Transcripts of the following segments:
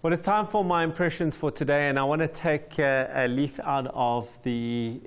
Well, it's time for my impressions for today, and I want to take a leaf out of the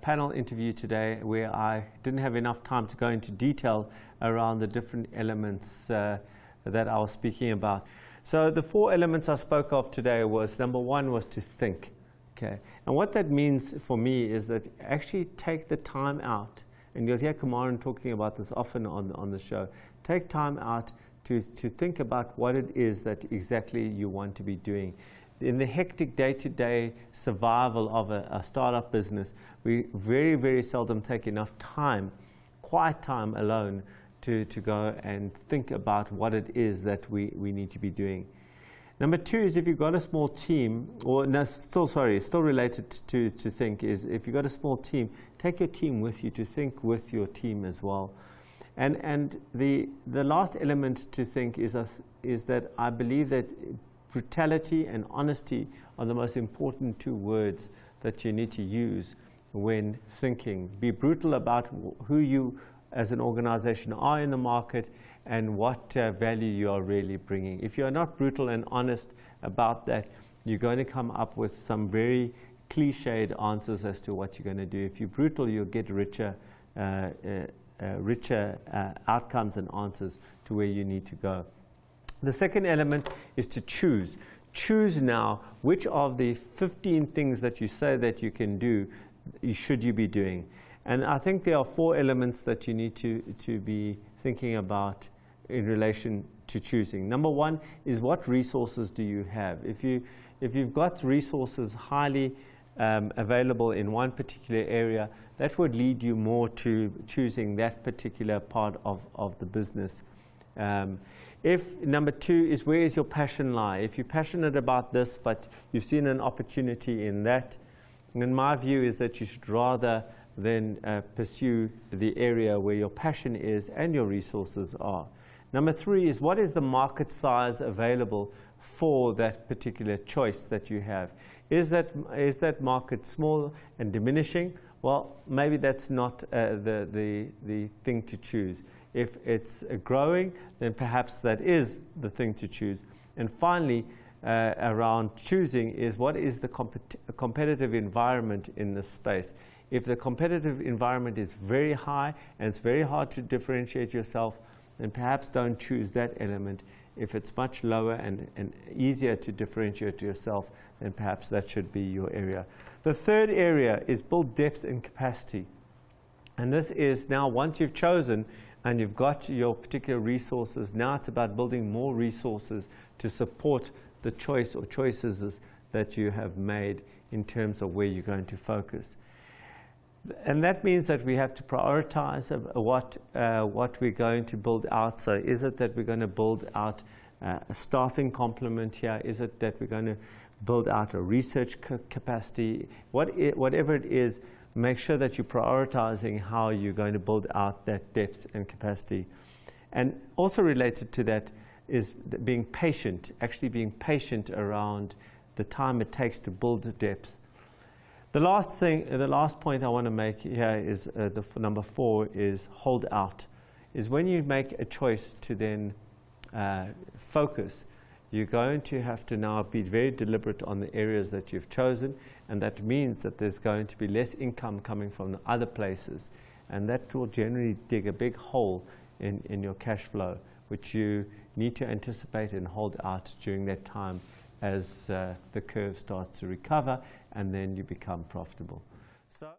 panel interview today where I didn't have enough time to go into detail around the different elements that I was speaking about. So the 4 elements I spoke of today was, number 1 was to think. Okay, and what that means for me is that actually take the time out, and you'll hear Kumaran talking about this often on the show. Take time out to think about what it is that exactly you want to be doing. In the hectic day-to-day survival of a startup business, we very, very seldom take enough time, quiet time alone, to go and think about what it is that we need to be doing. Number 2 is if you've got a small team, or no, still related to think, is if you've got a small team, take your team with you to think with your team as well. And the last element to think is that I believe that brutality and honesty are the most important 2 words that you need to use when thinking. Be brutal about who you as an organization are in the market and what value you are really bringing. If you are not brutal and honest about that, you're going to come up with some very cliched answers as to what you're going to do. If you're brutal, you'll get richer outcomes and answers to where you need to go. The second element is to choose. Choose now which of the 15 things that you say that you can do should you be doing. And I think there are 4 elements that you need to be thinking about in relation to choosing. Number 1 is what resources do you have? If you've got resources highly available in one particular area, that would lead you more to choosing that particular part of the business. If number 2 is where is your passion lie? If you're passionate about this, but you've seen an opportunity in that, and my view is that you should rather than pursue the area where your passion is and your resources are. Number 3 is what is the market size available for that particular choice that you have? Is that market small and diminishing? Well, maybe that's not the thing to choose. If it's growing, then perhaps that is the thing to choose. And finally, around choosing is what is the competitive environment in this space. If the competitive environment is very high and it's very hard to differentiate yourself, then perhaps don't choose that element. If it's much lower and easier to differentiate yourself, then perhaps that should be your area. The third area is build depth and capacity. And this is now, once you've chosen and you've got your particular resources, now it's about building more resources to support the choice or choices that you have made in terms of where you're going to focus. And that means that we have to prioritize what we're going to build out. So is it that we're going to build out a staffing complement here? Is it that we're going to build out a research capacity? Whatever it is, make sure that you're prioritizing how you're going to build out that depth and capacity. And also related to that is being patient, actually being patient around the time it takes to build the depth. The last point I want to make here is number 4 is hold out. Is when you make a choice to then focus, you're going to have to now be very deliberate on the areas that you've chosen, and that means that there's going to be less income coming from the other places, and that will generally dig a big hole in your cash flow, which you need to anticipate and hold out during that time as the curve starts to recover and then you become profitable. So